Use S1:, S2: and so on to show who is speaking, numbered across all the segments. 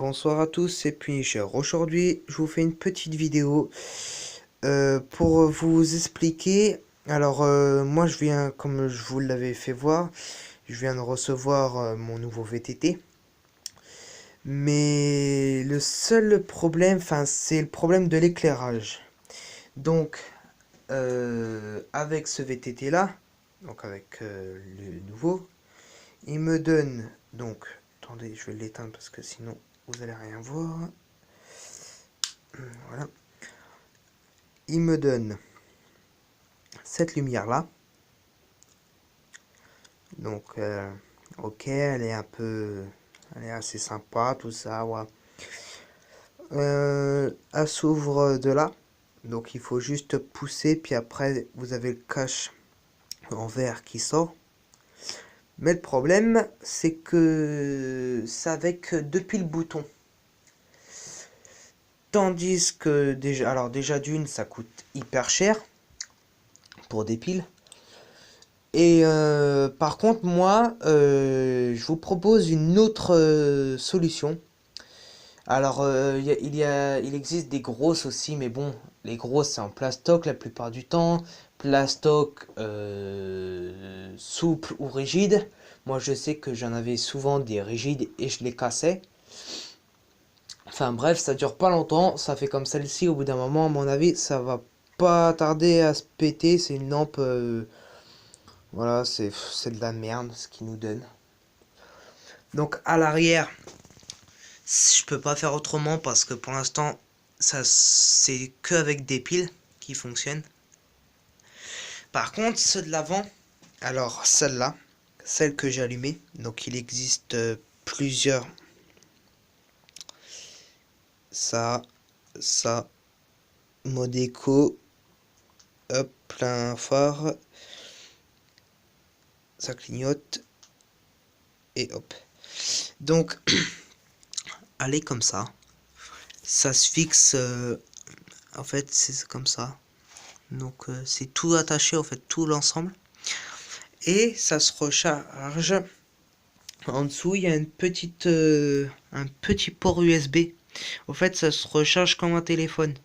S1: Bonsoir à tous, c'est Punisher. Aujourd'hui, je vous fais une petite vidéo pour vous expliquer. Alors, moi, je viens, comme je vous l'avais fait voir, je viens de recevoir mon nouveau VTT. Mais le seul problème, c'est le problème de l'éclairage. Donc, avec ce VTT-là, donc avec le nouveau, il me donne, donc, attendez, je vais l'éteindre parce que sinon, vous allez rien voir. Voilà. Il me donne cette lumière là. Donc ok, elle est elle est assez sympa, tout ça, ouais. Elle s'ouvre de là. Donc il faut juste pousser, puis après vous avez le cache en verre qui sort. Mais le problème, c'est que c'est avec depuis le bouton. Tandis que déjà d'une, ça coûte hyper cher pour des piles. Et par contre, moi, je vous propose une autre solution. Alors, il existe des grosses aussi, mais bon, les grosses, c'est en plastoc la plupart du temps. Plastoc souple ou rigide. Moi, je sais que j'en avais souvent des rigides et je les cassais. Enfin bref, ça dure pas longtemps. Ça fait comme celle-ci, au bout d'un moment, à mon avis, ça va pas tarder à se péter. C'est une lampe... voilà, c'est de la merde ce qu'ils nous donnent. Donc à l'arrière, je peux pas faire autrement parce que pour l'instant, ça c'est que avec des piles qui fonctionnent. Par contre, ceux de l'avant, alors celle-là, celle que j'ai allumée, donc il existe plusieurs. Ça, ça, mode éco, hop, plein phare, ça clignote, et hop. Donc, elle est comme ça. Ça se fixe, en fait, c'est comme ça. Donc, c'est tout attaché, en fait, tout l'ensemble. Et ça se recharge. En dessous, il y a un petit port USB. En fait, ça se recharge comme un téléphone.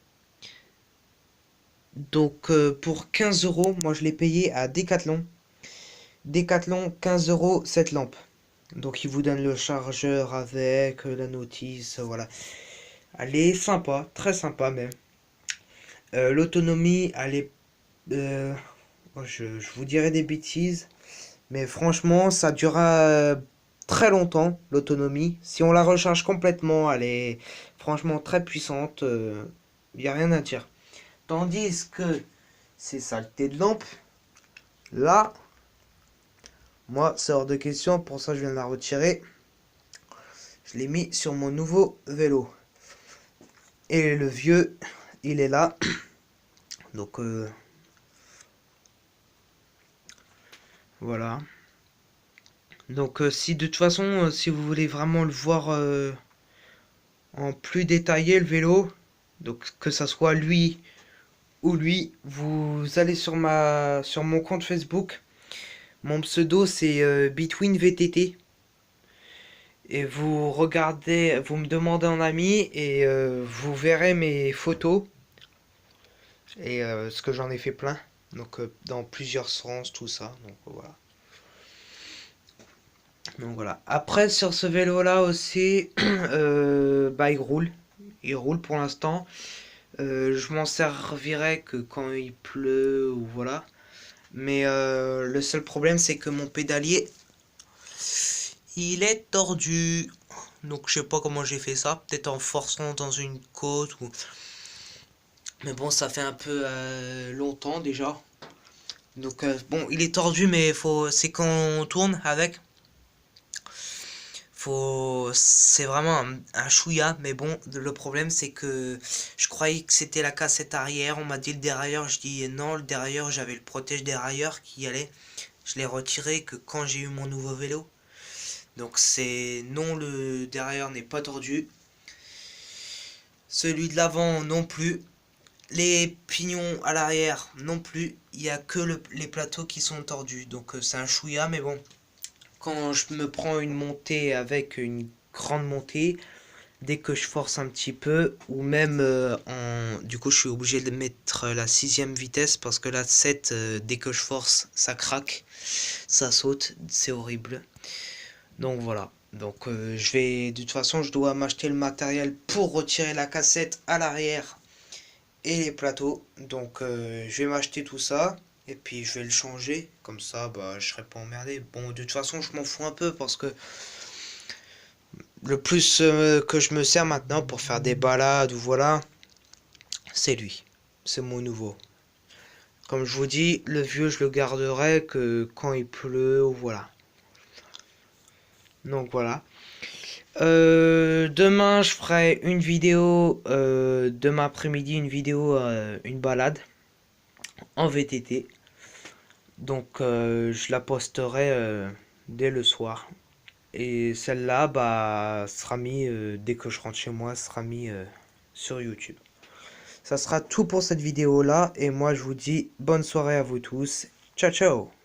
S1: Donc, pour 15 euros, moi je l'ai payé à Decathlon. Decathlon, 15 euros cette lampe. Donc, il vous donne le chargeur avec la notice, voilà. Elle est sympa, très sympa même. L'autonomie, elle est... je vous dirais des bêtises, mais franchement, ça durera très longtemps, l'autonomie. Si on la recharge complètement, elle est franchement très puissante. Il n'y a rien à dire. Tandis que ces saletés de lampe, là, moi, c'est hors de question. Pour ça, je viens de la retirer. Je l'ai mis sur mon nouveau vélo. Et le vieux, il est là. Donc, voilà. Donc, si de toute façon, si vous voulez vraiment le voir en plus détaillé, le vélo, donc que ça soit lui ou lui, vous allez sur mon compte Facebook. Mon pseudo, c'est Between VTT. Et vous regardez, vous me demandez en ami et vous verrez mes photos. Et ce que j'en ai fait plein. Donc dans plusieurs sens, tout ça. Donc voilà. Après sur ce vélo là aussi, bah il roule. Il roule pour l'instant. Je m'en servirai que quand il pleut ou voilà. Mais le seul problème c'est que mon pédalier, il est tordu. Donc je sais pas comment j'ai fait ça. Peut-être en forçant dans une côte ou... Mais bon, ça fait un peu longtemps déjà. Donc bon, il est tordu, mais c'est quand on tourne avec. C'est vraiment un chouïa. Mais bon, le problème c'est que je croyais que c'était la cassette arrière. On m'a dit le dérailleur. Je dis non, le dérailleur, j'avais le protège dérailleur qui allait. Je l'ai retiré que quand j'ai eu mon nouveau vélo. Donc c'est non, le dérailleur n'est pas tordu. Celui de l'avant non plus. Les pignons à l'arrière non plus, il n'y a que les plateaux qui sont tordus, donc c'est un chouïa, mais bon, quand je me prends une montée avec une grande montée, dès que je force un petit peu, ou même du coup je suis obligé de mettre la 6e vitesse parce que la 7, dès que je force, ça craque, ça saute, c'est horrible. Donc voilà. Donc de toute façon, je dois m'acheter le matériel pour retirer la cassette à l'arrière et les plateaux. Donc je vais m'acheter tout ça et puis je vais le changer. Comme ça, bah je serai pas emmerdé. Bon, de toute façon, je m'en fous un peu parce que le plus que je me sers maintenant pour faire des balades ou voilà, c'est lui. C'est mon nouveau. Comme je vous dis, le vieux, je le garderai que quand il pleut ou voilà. Donc voilà. Demain, je ferai une vidéo, demain après-midi, une vidéo, une balade en VTT. Donc, je la posterai dès le soir. Et celle-là, bah, sera mis, dès que je rentre chez moi, sera mis sur YouTube. Ça sera tout pour cette vidéo-là. Et moi, je vous dis bonne soirée à vous tous. Ciao, ciao!